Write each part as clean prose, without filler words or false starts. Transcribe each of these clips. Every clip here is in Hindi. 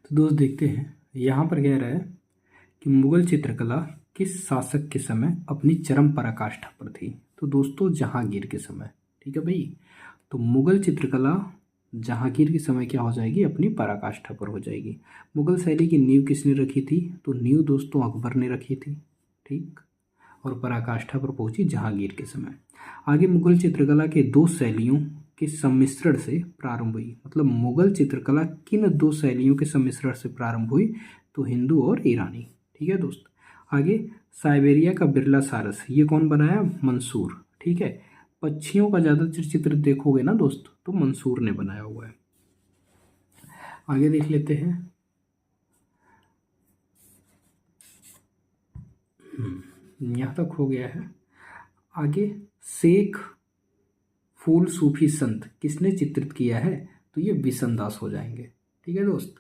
तो दोस्त देखते हैं यहाँ पर कह रहा है कि मुगल चित्रकला किस शासक के समय अपनी चरम पराकाष्ठा पर थी। तो दोस्तों जहांगीर के समय। ठीक है भाई। तो मुगल चित्रकला जहांगीर के समय क्या हो जाएगी, अपनी पराकाष्ठा पर हो जाएगी। मुगल शैली की नींव किसने रखी थी, तो नींव दोस्तों अकबर ने रखी थी। ठीक। और पराकाष्ठा पर पहुंची जहांगीर के समय। आगे मुगल चित्रकला के दो शैलियों के सम्मिश्रण से प्रारंभ हुई। मतलब मुगल चित्रकला किन दो शैलियों के सम्मिश्रण से प्रारंभ हुई, तो हिंदू और ईरानी। ठीक है दोस्त। आगे साइबेरिया का बिरला सारस, ये कौन बनाया, मंसूर। ठीक है। पक्षियों का ज़्यादातर चित्र देखोगे ना दोस्त, तो मंसूर ने बनाया हुआ है। आगे देख लेते हैं। यहाँ तक हो गया है। आगे शेख फूल सूफी संत किसने चित्रित किया है, तो ये विशनदास हो जाएंगे। ठीक है दोस्त।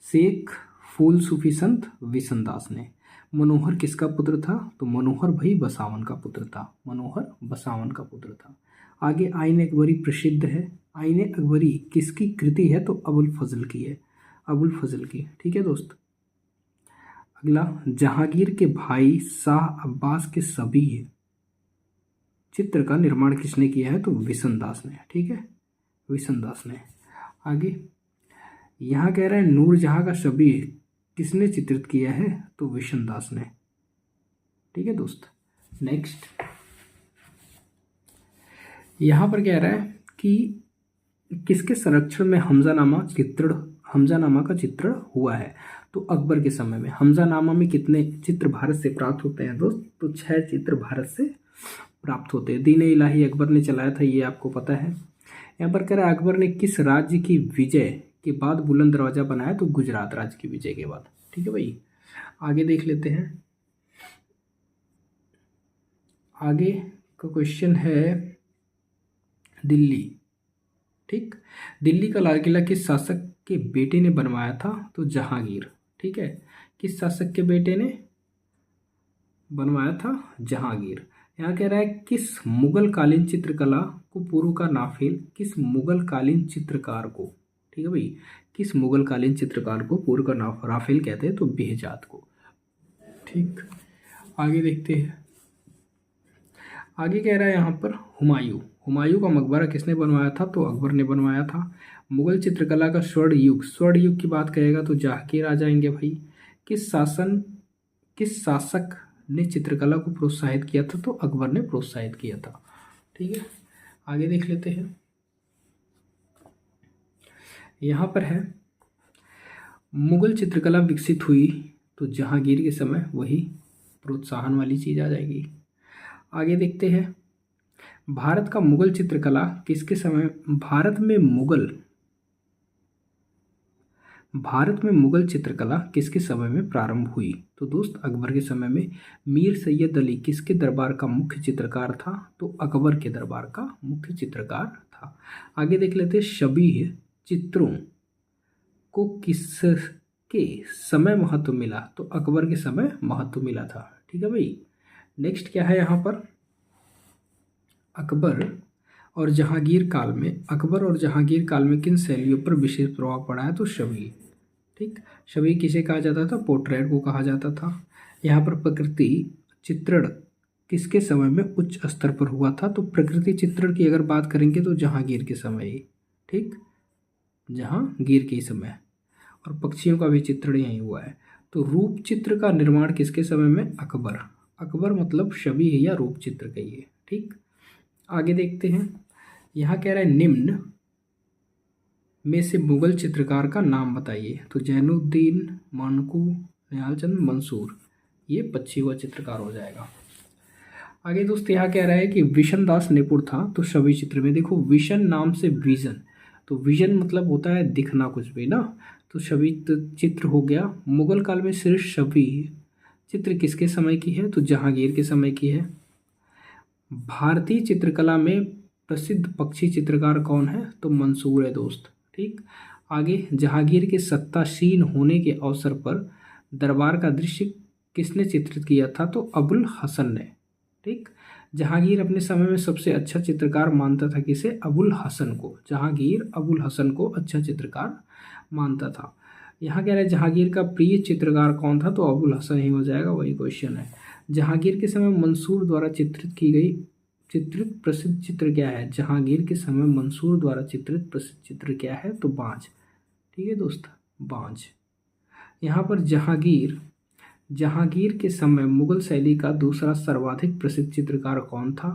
शेख फूल सूफी संत विशनदास ने। मनोहर किसका पुत्र था, तो मनोहर भाई बसावन का पुत्र था। मनोहर बसावन का पुत्र था। आगे आईन अकबरी प्रसिद्ध है। आईन अकबरी किसकी कृति है, तो अबुल फजल की है। अबुल फजल की। ठीक है दोस्त। अगला जहांगीर के भाई शाह अब्बास के सभी चित्र का निर्माण किसने किया है, तो विशनदास ने। ठीक है, विशनदास ने। आगे यहाँ कह रहा है नूरजहां का छवि किसने चित्रित किया है, तो विशनदास ने। ठीक है दोस्त। नेक्स्ट यहाँ पर कह रहा है कि किसके संरक्षण में हमजानामा का चित्रण हुआ है, तो अकबर के समय में। हमजानामा में कितने चित्र भारत से प्राप्त होते हैं दोस्त, तो 6 चित्र भारत से प्राप्त होते हैं। दीन इलाही अकबर ने चलाया था, ये आपको पता है। यहाँ पर कह रहा है अकबर ने किस राज्य की विजय के बाद बुलंद दरवाजा बनाया, तो गुजरात राज्य की विजय के बाद। ठीक है भाई। आगे देख लेते हैं। आगे का क्वेश्चन है दिल्ली। ठीक। दिल्ली का लाल किला किस शासक के बेटे ने बनवाया था, तो जहांगीर। ठीक है। किस शासक के बेटे ने बनवाया था, जहांगीर। यहाँ कह रहा है किस मुगल कालीन चित्रकला को पूर्व का नाफेल, किस मुगल कालीन चित्रकार को। ठीक है भाई। किस मुगल कालीन चित्रकार को पूर्व का राफेल कहते हैं, तो बेहजाद को। ठीक। आगे देखते हैं। आगे कह रहा है यहाँ पर हुमायूं। हुमायूं का मकबरा किसने बनवाया था, तो अकबर ने बनवाया था। मुगल चित्रकला का स्वर्ण युग की बात कहेगा तो जहांगीर आ जाएंगे भाई। किस शासक ने चित्रकला को प्रोत्साहित किया था, तो अकबर ने प्रोत्साहित किया था। ठीक है। आगे देख लेते हैं। यहाँ पर है मुगल चित्रकला विकसित हुई, तो जहांगीर के समय, वही प्रोत्साहन वाली चीज आ जाएगी। आगे देखते हैं। भारत का मुगल चित्रकला किसके समय, भारत में मुगल चित्रकला किसके समय में प्रारंभ हुई, तो दोस्त अकबर के समय में। मीर सैयद अली किसके दरबार का मुख्य चित्रकार था, तो अकबर के दरबार का मुख्य चित्रकार था। आगे देख लेते हैं शबीह चित्रों को किसके समय महत्व मिला, तो अकबर के समय महत्व मिला था। ठीक है भाई। नेक्स्ट क्या है यहाँ पर, अकबर और जहांगीर काल में किन शैलियों पर विशेष प्रभाव पड़ा है, तो शबी। ठीक। शबी किसे कहा जाता था, पोर्ट्रेट को कहा जाता था। यहाँ पर प्रकृति चित्रण किसके समय में उच्च स्तर पर हुआ था, तो प्रकृति चित्रण की अगर बात करेंगे तो जहांगीर के समय ही। ठीक। जहांगीर के समय। और पक्षियों का भी चित्रण यही हुआ है। तो रूप चित्र का निर्माण किसके समय में, अकबर मतलब शबी या रूप चित्र कहिए। ठीक। आगे देखते हैं। यहाँ कह रहा है निम्न में से मुगल चित्रकार का नाम बताइए, तो जैनुद्दीन, मानकू, निहालचंद, मंसूर, ये पक्षियों का चित्रकार हो जाएगा। आगे दोस्त यहाँ कह रहा है कि विशनदास निपुण था, तो शबी चित्र में देखो विशन नाम से विजन, तो विजन मतलब होता है दिखना कुछ भी ना, तो शबी चित्र हो गया। मुगल काल में सिर्फ शबी चित्र किसके समय की है, तो जहांगीर के समय की है। भारतीय चित्रकला में प्रसिद्ध पक्षी चित्रकार कौन है, तो मंसूर है दोस्त। ठीक। आगे जहांगीर के सत्तासीन होने के अवसर पर दरबार का दृश्य किसने चित्रित किया था, तो अबुल हसन ने। ठीक। जहांगीर अपने समय में सबसे अच्छा चित्रकार मानता था किसे, अबुल हसन को। जहांगीर अबुल हसन को अच्छा चित्रकार मानता था। यहाँ कह रहा है जहांगीर का प्रिय चित्रकार कौन था, तो अबुल हसन ही हो जाएगा, वही क्वेश्चन है। जहांगीर के समय मंसूर द्वारा चित्रित प्रसिद्ध चित्र क्या है? जहांगीर के समय मंसूर द्वारा चित्रित प्रसिद्ध चित्र क्या है? तो बांझ। ठीक है दोस्त, बांझ। यहाँ पर जहांगीर के समय मुगल शैली का दूसरा सर्वाधिक प्रसिद्ध चित्रकार कौन था?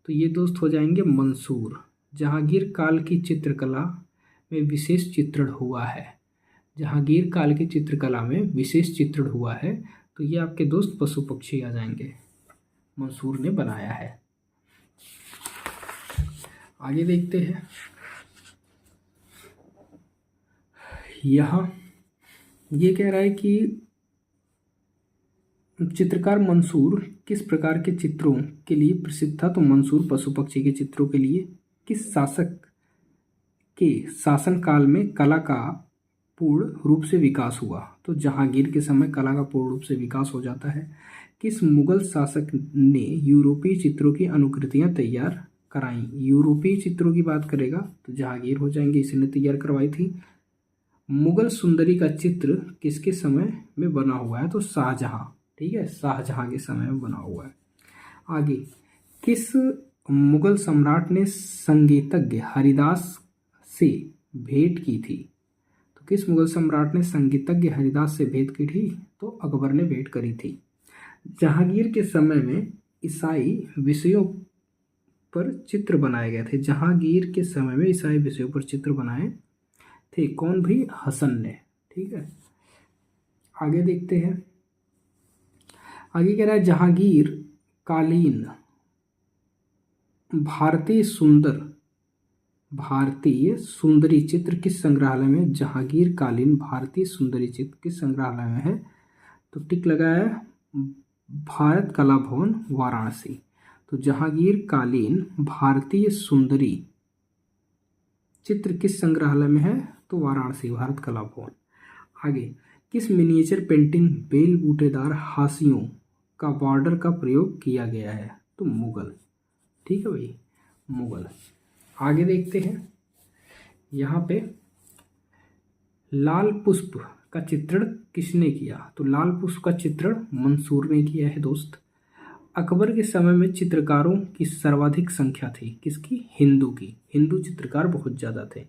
तो ये दोस्त हो जाएंगे मंसूर। जहांगीर काल की चित्रकला में विशेष चित्रण हुआ है। जहांगीर काल की चित्रकला में विशेष चित्रण हुआ है, तो ये आपके दोस्त पशु पक्षी आ जाएंगे, मंसूर ने बनाया है। आगे देखते हैं। यहाँ ये कह रहा है कि चित्रकार मंसूर किस प्रकार के चित्रों के लिए प्रसिद्ध था? तो मंसूर पशु पक्षी के चित्रों के लिए। किस शासक के शासन काल में कला का पूर्ण रूप से विकास हुआ? तो जहांगीर के समय कला का पूर्ण रूप से विकास हो जाता है। किस मुगल शासक ने यूरोपीय चित्रों की अनुकृतियां तैयार कराई? यूरोपीय चित्रों की बात करेगा तो जहांगीर हो जाएंगे, इसने तैयार करवाई थी। मुगल सुंदरी का चित्र किसके समय में बना हुआ है? तो शाहजहां। ठीक है, शाहजहां के समय में बना हुआ है। आगे, किस मुगल सम्राट ने संगीतज्ञ हरिदास से भेंट की थी? तो किस मुगल सम्राट ने संगीतज्ञ हरिदास से भेंट की थी? तो अकबर ने भेंट करी थी। जहांगीर के समय में ईसाई विषयों पर चित्र बनाए गए थे। जहांगीर के समय में ईसाई विषयों पर चित्र बनाए थे कौन? भी हसन ने। ठीक है, आगे देखते हैं। आगे कह रहा है जहांगीर कालीन भारतीय सुंदरी चित्र किस संग्रहालय में? जहांगीर कालीन भारतीय सुंदरी चित्र किस संग्रहालय में है? तो टिक लगाया भारत कला भवन वाराणसी। तो जहांगीर कालीन भारतीय सुंदरी चित्र किस संग्रहालय में है? तो वाराणसी, भारत कला भवन। आगे, किस मिनिएचर पेंटिंग बेल बूटेदार हाशियों का बॉर्डर का प्रयोग किया गया है? तो मुगल। ठीक है भाई, मुगल। आगे देखते हैं। यहाँ पे लाल पुष्प का चित्रण किसने किया? तो लाल पुष्प का चित्रण मंसूर ने किया है दोस्त। अकबर के समय में चित्रकारों की सर्वाधिक संख्या थी, किसकी? हिंदू की। हिंदू चित्रकार बहुत ज़्यादा थे।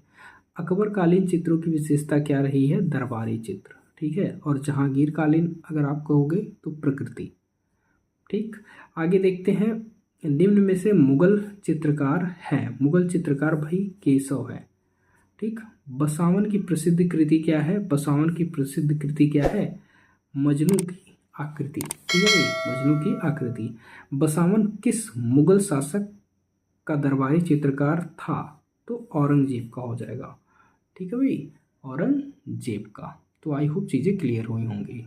अकबर कालीन चित्रों की विशेषता क्या रही है? दरबारी चित्र। ठीक है, और जहांगीर कालीन अगर आप कहोगे तो प्रकृति। ठीक, आगे देखते हैं। निम्न में से मुगल चित्रकार हैं। मुगल चित्रकार भाई केशव है। ठीक, बसावन की प्रसिद्ध कृति क्या है? बसावन की प्रसिद्ध कृति क्या है? मजनू की आकृति। ठीक है भाई, मजनू की आकृति। बसावन किस मुगल शासक का दरबारी चित्रकार था? तो औरंगजेब का हो जाएगा। ठीक है भाई, औरंगजेब का। तो आई होप चीज़ें क्लियर हुई होंगी।